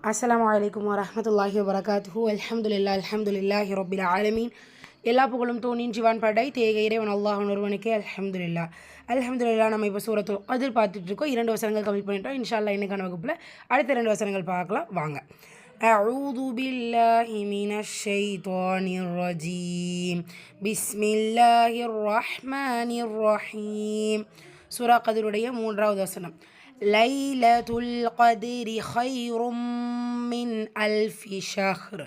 அஸ்ஸலாமு அலைக்கும் வரஹ்மத்துல்லாஹி வபரகாத்துஹு அல்ஹம்துலில்லாஹி ரப்பில் ஆலமீன். எல்லா புகழும் தோனின் ஜிவான் படை தேக இறைவன் அல்லாஹ் ஒருவனுக்கே அல்ஹம்துலில்லாஹ். நம்ம இப்போ சூரத்துல் கத்ர் பார்த்துட்டு இருக்கோம். 2 வசனங்கள் கம்ப்ளீட் பண்ணிட்டோம். இன்ஷா அல்லாஹ் இன்னைக்கான வகுப்பில் அடுத்த 2 வசனங்கள் பார்க்கலாம் வாங்க. அஊது பில்லாஹி மினஷ் ஷைத்தானிர் ரஜீம். பிஸ்மில்லாஹிர் ரஹ்மானிர் ரஹீம். சூரா கத்ருடைய 3வது வசனம். லைலத்துல் கத்ரி ഖൈറുம் மின் அல்ஃபி ஷஹ்ர்.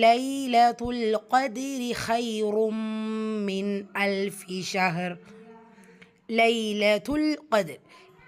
லைலத்துல் கத்ரி ഖൈറുம் மின் அல்ஃபி ஷஹ்ர். லைலத்துல் கத்ர்.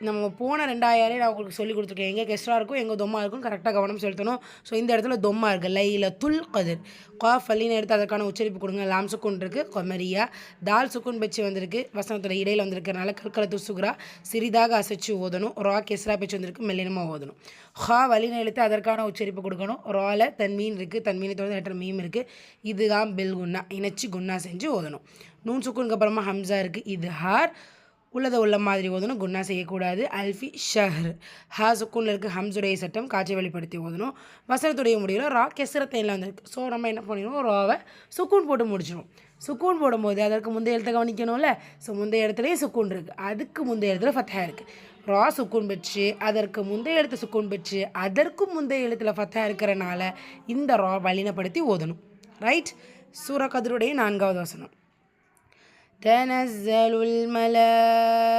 நம்ம போன 2000 நான் உங்களுக்கு சொல்லி கொடுத்துருக்கேன். எங்கே கெஸ்ட்ரா இருக்கும் எங்கே தொம்மா இருக்கும் கரெக்டாக கவனம் செலுத்தணும். ஸோ இந்த இடத்துல தொம்மா இருக்குது. லைலத்துல் கத்ர். காஃப் அலின்னு எடுத்து அதற்கான உச்சரிப்பு கொடுங்க. லாம் சுக்குன் இருக்குது. கொமரியா தால் சுக்குன் பெச்சு வந்திருக்கு. வசனத்தோட இடையில் வந்திருக்கிறனால கற்களத்து சுகுரா சிறிதாக அசைச்சு ஓதணும். ரா கெஸ்ரா பெச்சு வந்திருக்கு. மெல்லினமாக ஓதணும். ஹா வலின்னு எழுத்து அதற்கான உச்சரிப்பு கொடுக்கணும். ரால தன்மீன் இருக்குது. தன்மீனை தொடர்ந்து லெட்டர் மீம் இருக்குது. இதுதான் பெல் குன்னா இணைச்சி குன்னா செஞ்சு ஓதணும். நூன் சுக்குனுக்கு அப்புறமா ஹம்சா இருக்குது. இது ஹார் உள்ளதை உள்ள மாதிரி ஓதணும். குன்னா செய்யக்கூடாது. அல்ஃபி ஷஹர். ஹா சுக்குனில் இருக்குது. ஹம்சுடைய சட்டம் காட்சி வெளிப்படுத்தி ஓதணும். வசனத்துடைய முடிவில் ரா கெசரத்தையில் வந்திருக்கு. ஸோ நம்ம என்ன பண்ணிடுவோம், ராவை சுக்கூன் போட்டு முடிச்சிடும். சுக்கூன் போடும்போது அதற்கு முந்தைய எழுத்தை கவனிக்கணும்ல. ஸோ முந்தைய இடத்துலையும் சுக்கூன் இருக்குது. அதுக்கு முந்தைய இடத்துல ஃபத்தா இருக்குது. ரா சுக்கூன் பெற்று அதற்கு முந்தைய எழுத்து சுக்கூன் பெற்று அதற்கும் முந்தைய எழுத்தில் ஃபத்தா இருக்கிறனால இந்த ரா வலினப்படுத்தி ஓதணும். ரைட். சூரா கத்ருடைய 4வது வசனம். تنزل الملائكة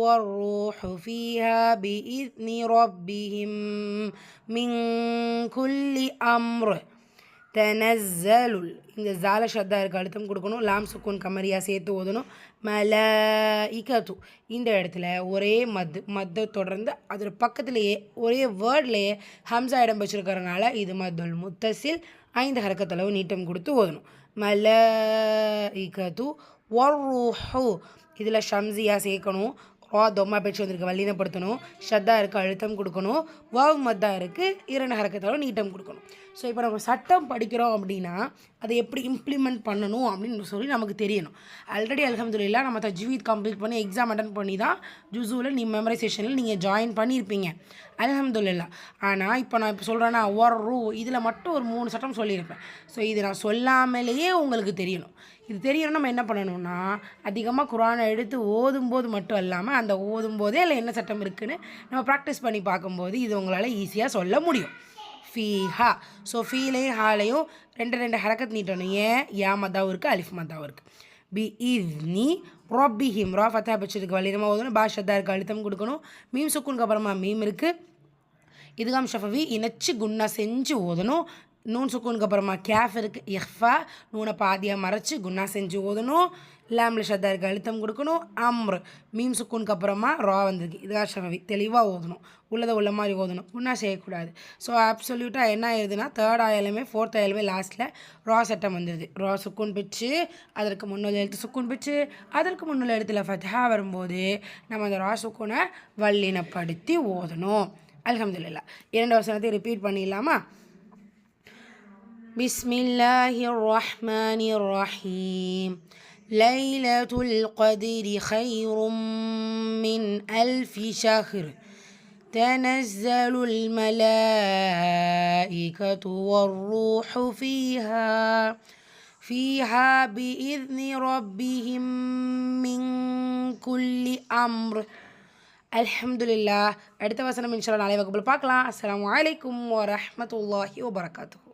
والروح فيها بإذن ربهم من كل أمر. தனஸ்ஸலுல் இந்த ஜால ஷத்தா இருக்க அழுத்தம் கொடுக்கணும். லாம் சுக்குன் கமரியா சேர்த்து ஓதணும். மலாஇகத்து இந்த இடத்துல ஒரே மத்தை தொடர்ந்து அதோட பக்கத்துலேயே ஒரே வேர்ட்லேயே ஹம்சா இடம் வச்சுருக்கிறதுனால இது மத்துல் முத்தசில் 5 ஹரக்கத்தளவு நீட்டம் கொடுத்து ஓதணும். மலாஇகத்து வர்ரூஹு இதில் ஷம்சியா சேர்க்கணும். ரா தொம்மா பேச்சு வந்திருக்கு. வல்லினப்படுத்தணும். ஷத்தா இருக்க அழுத்தம் கொடுக்கணும். வாவ் மத்தா இருக்குது. 2 ஹரக்கத்தளவு நீட்டம் கொடுக்கணும். ஸோ இப்போ நம்ம சட்டம் படிக்கிறோம் அப்படின்னா அதை எப்படி இம்ப்ளிமெண்ட் பண்ணணும் அப்படின்னு சொல்லி நமக்கு தெரியணும். ஆல்ரெடி அல்ஹம்துலில்லாஹ் நம்ம தஜ்வீத் கம்ப்ளீட் பண்ணி எக்ஸாம் அட்டன் பண்ணி தான் ஜுஸூவில் மெமரைசேஷனில் நீங்கள் ஜாயின் பண்ணியிருப்பீங்க. அல்ஹம்துலில்லாஹ். ஆனால் இப்போ நான் இப்போ சொல்கிறேன்னா வர்ரு இதில் மட்டும் ஒரு 3 சட்டம் சொல்லியிருப்பேன். ஸோ இது நான் சொல்லாமலேயே உங்களுக்கு தெரியணும். இது தெரியணும். நம்ம என்ன பண்ணணும்னா அதிகமாக குரானை எடுத்து ஓதும்போது மட்டும் இல்லாமல் அந்த ஓதும்போதே அதில் என்ன சட்டம் இருக்குதுன்னு நம்ம ப்ராக்டிஸ் பண்ணி பார்க்கும்போது இது உங்களால் ஈஸியாக சொல்ல முடியும். ஃபீஹா. ஸோ ஃபீலையும் ஹாலையும் 2 ஹரக்கத் நீட்டணும். ஏன் யா மத்தாவும் இருக்குது அலிஃப் மத்தாவும் இருக்குது. பி இஸ்னி ரப்பிஹிம் ரா ஃபத்தா பச்சதுக்கு வலினமாக ஓதணும். பாஷத்தா இருக்குது அழுத்தம் கொடுக்கணும். மீம் சுக்குனுக்கு அப்புறமா மீம் இருக்குது. இதுகாம் ஷஃபவி இணைச்சி குன்னா செஞ்சு ஓதணும். நூன் சுக்குனுக்கு அப்புறமா கேஃப் இருக்குது. இஹ்ஃபா நூனை பாதியாக மறைச்சி குன்னா செஞ்சு ஓதணும். லாம்ல ஷத்தா இருக்குது அழுத்தம் கொடுக்கணும். அம்ரு மீம் சுக்குனுக்கு அப்புறமா ரா வந்திருக்கு. இதுகா ஷஃபவி தெளிவாக ஓதணும். உள்ளதை உள்ள மாதிரி ஓதணும். குன்னா செய்யக்கூடாது. ஸோ அப்சல்யூட்டாக என்ன ஆயிடுதுன்னா 3rd ஆயாலுமே 4th ஆயாலுமே லாஸ்ட்டில் ரா சட்டம் வந்துடுது. ரா சுக்குன் பிச்சு அதற்கு முன்னுள்ள எழுத்து சுக்குன் பிச்சு அதற்கு முன்னுள்ள எழுத்துல ஃபத்ஹா வரும்போது நம்ம அந்த ரா சுக்குனை வல்லினப்படுத்தி ஓதணும். அல்ஹம்துலில்லாஹ். 2 வசனத்தை ரிப்பீட் பண்ணிடலாமா? பிஸ்மில்லாஹிர் ரஹ்மானிர் ரஹீம். லைலத்துல் கத்ரி ഖൈറുம் மின் அல்ஃபி ஷஹ்ர். تنزل الملائكة والروح فيها بإذن ربهم من كل أمر. அல்ஹம்துலில்லாஹ். அடுத்த வசனம் இன்ஷா அல்லாஹ் நாளை வகுப்பில் பார்க்கலாம். அஸ்ஸலாமு அலைக்கும் வரஹ்மத்துல்லாஹி வபரகாத்துஹு.